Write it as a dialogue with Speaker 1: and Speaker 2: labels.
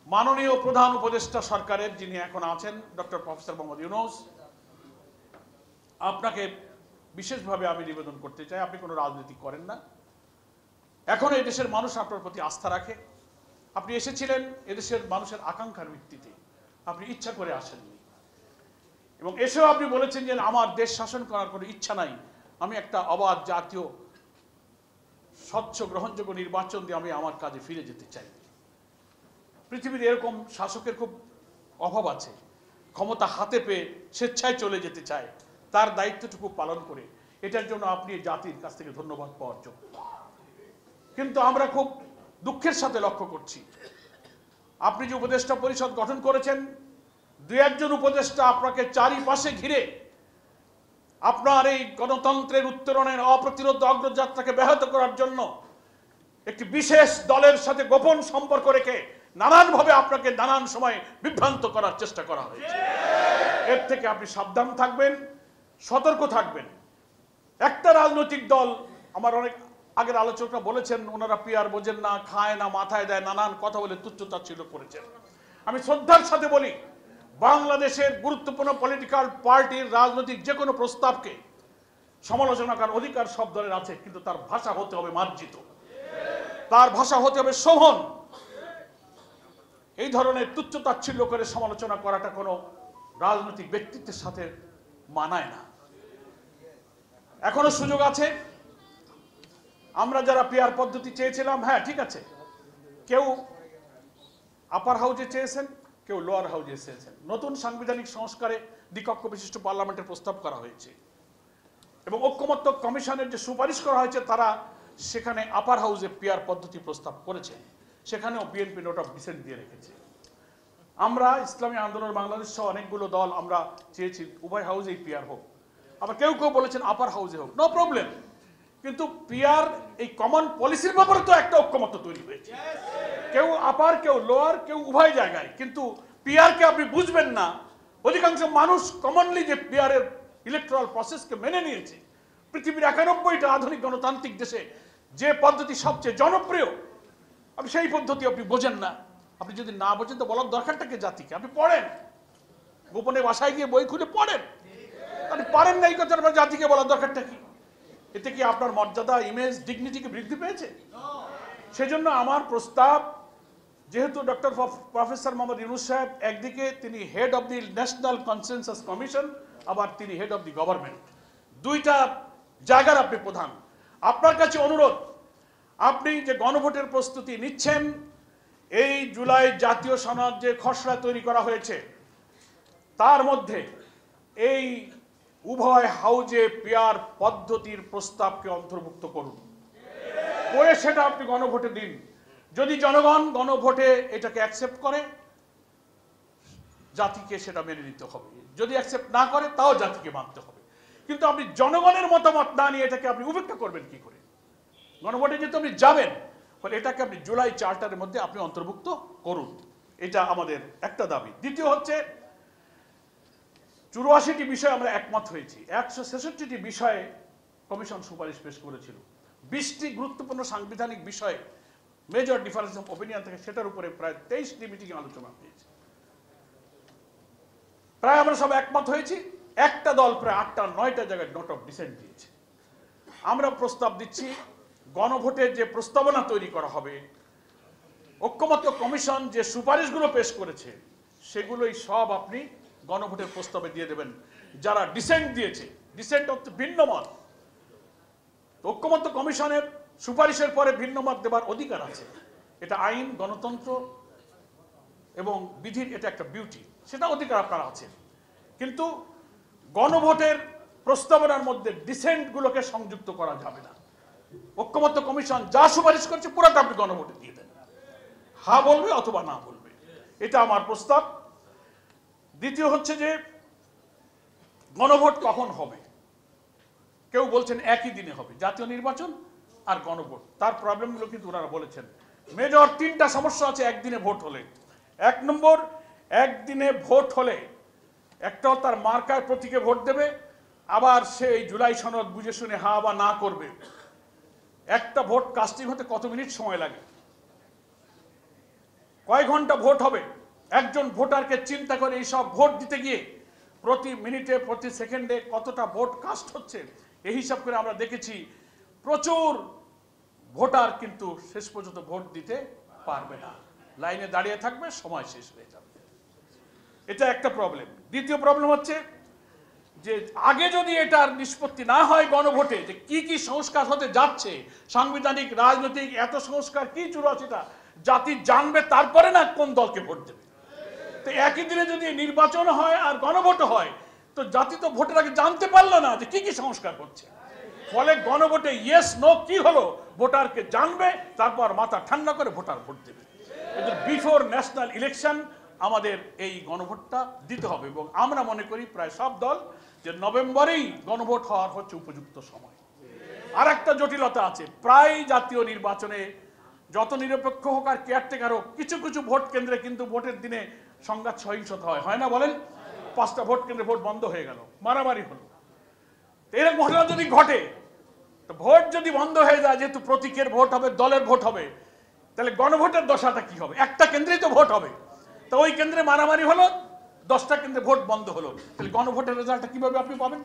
Speaker 1: মাননীয় প্রধান উপদেষ্টা সরকারের যিনি এখন আছেন ডক্টর প্রফেসর মোহাম্মদ ইউনূস, আপনাকে বিশেষভাবে আমি নিবেদন করতে চাই, আপনি কোনো রাজনীতি করেন না, এখন এই দেশের মানুষ আপনার প্রতি আস্থা রাখে। আপনি এসেছিলেন এদেশের মানুষের আকাঙ্ক্ষার ভিত্তিতে, আপনি ইচ্ছা করে আসেননি, এবং এসেও আপনি বলেছেন যে আমার দেশ শাসন করার কোনো ইচ্ছা নাই, আমি একটা অবাধ জাতীয় স্বচ্ছ গ্রহণযোগ্য নির্বাচন দিয়ে আমি আমার কাজে ফিরে যেতে চাই। পৃথিবীর এরকম শাসকের খুব অভাব আছে, ক্ষমতা হাতে পেয়ে স্বেচ্ছায় চলে যেতে চায়, তার দায়িত্বটুকু পালন করে। এটার জন্য আপনি জাতির কাছ থেকে ধন্যবাদ পাওয়ার যোগ্য। কিন্তু আমরা খুব দুঃখের সাথে লক্ষ্য করছি, আপনি যে উপদেষ্টা পরিষদ গঠন করেছেন, দুই একজন উপদেষ্টা আপনাকে চারিপাশে ঘিরে আপনার এই গণতন্ত্রের উত্তরণের অপ্রতিরোধ অগ্রযাত্রাকে ব্যাহত করার জন্য একটি বিশেষ দলের সাথে গোপন সম্পর্ক রেখে নানানভাবে আপনাকে নানান সময় বিভ্রান্ত করার চেষ্টা করা হয়েছে। এর থেকে আপনি সাবধান থাকবেন, সতর্ক থাকবেন। একটা রাজনৈতিক দল, আমার অনেক আগের আলোচকরা বলেছেন ওনারা পিয়ার বোঝেন না, খায় না, মাথায় দেয়, নানান কথা বলে তুচ্ছতাচ্ছিল্য করেছেন। আমি শ্রদ্ধার সাথে বলি, বাংলাদেশের গুরুত্বপূর্ণ পলিটিক্যাল পার্টির রাজনৈতিক যে কোনো প্রস্তাবকে সমালোচনা করার অধিকার সব দলের আছে, কিন্তু তার ভাষা হতে হবে মার্জিত, তার ভাষা হতে হবে শোভন। এই ধরনের তুচ্ছতাচ্ছিল্য করে সমালোচনা করাটা কোনো রাজনৈতিক ব্যক্তিত্বের সাথে মানায় না। এখনো সুযোগ আছে। আমরা যারা পিয়ার পদ্ধতি চেয়েছিলাম, হ্যাঁ ঠিক আছে, কেউ আপার হাউজে চেয়েছেন, কেউ লোয়ার হাউজে চেয়েছেন। নতুন সাংবিধানিক সংস্কারে দ্বিকক্ষ বিশিষ্ট পার্লামেন্টের প্রস্তাব করা হয়েছে এবং ঐক্যমত্য কমিশনের যে সুপারিশ করা হয়েছে, তারা সেখানে আপার হাউজে পিয়ার পদ্ধতি প্রস্তাব করেছে, সেখানেও বিএনপি নোট অফ ডিসেন্ট দিয়ে রেখেছে। আমরা ইসলামী আন্দোলন বাংলাদেশ সহ অনেকগুলো দল আমরা চেয়েছি উভয় হাউজেই পিয়ার হোক, আবার কেউ কেউ বলেছেন আপার হাউজে হোক, নো প্রবলেম। কিন্তু পিয়ার এই কমন পলিসির ব্যাপারে তো একটা ঐক্যমত্য তৈরি হয়েছে, কেউ আপার কেউ লোয়ার কেউ উভয় জায়গায়, কিন্তু পিয়ারকে আপনি বুঝবেন না। অধিকাংশ মানুষ কমনলি যে পিয়ারের ইলেকট্রাল প্রসেসকে মেনে নিয়েছে। পৃথিবীর 91টা আধুনিক গণতান্ত্রিক দেশে যে পদ্ধতি সবচেয়ে জনপ্রিয়, আপনি সেই পদ্ধতি আপনি বোঝেন না। আপনি যদি না বোঝেন তো বলার দরকারটাকে জাতিকে, আপনি পড়েন, গোপনে বাসায় গিয়ে বই খুলে পড়েন। আপনি পারেন না এই কথা, আপনার জাতিকে বলার দরকারটা কি? এতে কি আপনার মর্যাদা, ইমেজ, ডিগনিটিকে বৃদ্ধি পেয়েছে? সেজন্য আমার প্রস্তাব, যেহেতু ডক্টর প্রফেসর মোহাম্মদ ইউনূস সাহেব একদিকে তিনি head of the national consensus commission, আবার তিনি হেড অব দি গভর্নমেন্ট, দুইটা জায়গার আপনি প্রধান। আপনার কাছে অনুরোধ, আপনি যে গণভোটের প্রস্তুতি নিচ্ছেন, এই জুলাই জাতীয় সনদ যে খসড়া তৈরি করা হয়েছে, তার মধ্যে এই উভয় হাউজে পিয়ার পদ্ধতির প্রস্তাবকে অন্তর্ভুক্ত করুন, করে সেটা আপনি গণভোটে দিন। যদি জনগণ গণভোটে এটাকে অ্যাকসেপ্ট করে, জাতিকে সেটা মেনে নিতে হবে। যদি অ্যাকসেপ্ট না করে, তাও জাতিকে মানতে হবে। কিন্তু আপনি জনগণের মতামত না নিয়ে এটাকে আপনি উপেক্ষা করবেন কি করে? গণভোটে যেহেতু আপনি যাবেন, ফলে এটাকে আপনি জুলাই চার্টারের মধ্যে আপনি অন্তর্ভুক্ত করুন। এটা আমাদের একটা দাবি। দ্বিতীয় হচ্ছে, 84টি বিষয়ে আমরা একমত হয়েছি, 166টি বিষয়ে কমিশন সুপারিশ পেশ করেছিল। 20টি গুরুত্বপূর্ণ সাংবিধানিক বিষয়ে মেজর ডিফারেন্স অফ ওপিনিয়ন থেকে সেটার উপরে প্রায় 23টি মিটিং আলোচনা হয়েছে। প্রায় আমরা সব একমত হয়েছি। একটা দল প্রায় 8টা 9টা জায়গায় নোট অফ ডিসেন্ট দিয়েছে। আমরা প্রস্তাব দিচ্ছি, গণভোটের যে প্রস্তাবনা তৈরি করা হবে, ঐক্যমত্য কমিশন যে সুপারিশগুলো পেশ করেছে, সেগুলোই সব আপনি গণভোটের প্রস্তাবে দিয়ে দেবেন। যারা ডিসেন্ট দিয়েছে, ডিসেন্ট হচ্ছে ভিন্ন মত, ঐক্যমত্য কমিশনের সুপারিশের পরে ভিন্ন মত দেবার অধিকার আছে। এটা আইন, গণতন্ত্র এবং বিধির এটা একটা বিউটি, সেটা অধিকার আপনার আছে। কিন্তু গণভোটের প্রস্তাবনার মধ্যে ডিসেন্টগুলোকে সংযুক্ত করা যাবে না। ঐক্যমত্য কমিশন যা সুপারিশ করছে পুরোটা আপনি গণভোটে দিয়ে দেন, হা বলবে অথবা না বলবে। এটা আমার প্রস্তাব। দ্বিতীয় হচ্ছে যে, গণভোট কখন হবে? কেউ বলছেন একই দিনে হবে, জাতীয় নির্বাচন আর গণভোট। তার প্রবলেমগুলো কিন্তু ওনারা বলেছেন। মেজর 3টা সমস্যা আছে একদিনে ভোট হলে। 1 নম্বর, একদিনে ভোট হলে একটাও তার মার্কার প্রতীকে ভোট দেবে, আবার সেই জুলাই সনদ বুঝে শুনে হা বা না করবে। একটা ভোট কাস্টিং হতে কত মিনিট সময় লাগে? কয় ঘন্টা ভোট হবে, একজন ভোটারকে চিন্তা করে এই সব ভোট দিতে গিয়ে প্রতি মিনিটে প্রতি সেকেন্ডে কতটা ভোট কাস্ট হচ্ছে এই হিসাব করে আমরা দেখেছি প্রচুর ভোটার কিন্তু শেষ পর্যন্ত ভোট দিতে পারবে না, লাইনে দাঁড়িয়ে থাকবে, সময় শেষ হয়ে যাবে। এটা একটা প্রবলেম। দ্বিতীয় প্রবলেম হচ্ছে যে আগে যদি এটার নিষ্পত্তি না হয় গণভোটে, যে কি কি সংস্কার হতে যাচ্ছে, সাংবিধানিক রাজনৈতিক এত সংস্কার কি 84টা জাতি জানবে, তারপরে না কোন দলকে ভোট দেবে। তো একই দিনে যদি নির্বাচন হয় আর গণভোট হয়, তো জাতি তো ভোটের আগে জানতে পারলো না যে কি কি সংস্কার হচ্ছে। ফলে গণভোটে ইয়েস নো কি হলো ভোটারকে জানবে, তারপর মাথা ঠান্ডা করে ভোটার ভোট দেবে। বিফোর ন্যাশনাল ইলেকশন আমাদের এই গণভোটটা দিতে হবে, এবং আমরা মনে করি প্রায় সব দল যে নভেম্বরেই গণভোট হওয়ার হচ্ছে উপযুক্ত সময়। আর একটা জটিলতা আছে, প্রায় জাতীয় নির্বাচনে যত নিরপেক্ষ হোক আর কেয়ারটেকার হোক, কিছু কিছু ভোট কেন্দ্রে কিন্তু ভোটের দিনে সংঘাত সহিংসতা হয় না বলেন? 5টা ভোট কেন্দ্রে ভোট বন্ধ হয়ে গেল, মারামারি হলো। এরকম ঘটনা যদি ঘটে, তো ভোট যদি বন্ধ হয়ে যায়, যেহেতু প্রতীকের ভোট হবে, দলের ভোট হবে, তাহলে গণভোটের দশাটা কি হবে? একটা কেন্দ্রেই তো ভোট হবে, তো ওই কেন্দ্রে মারামারি হলো, 10টা কেন্দ্রে ভোট বন্ধ হলো, তাহলে গণভোটের রেজাল্টটা কিভাবে আপনি পাবেন?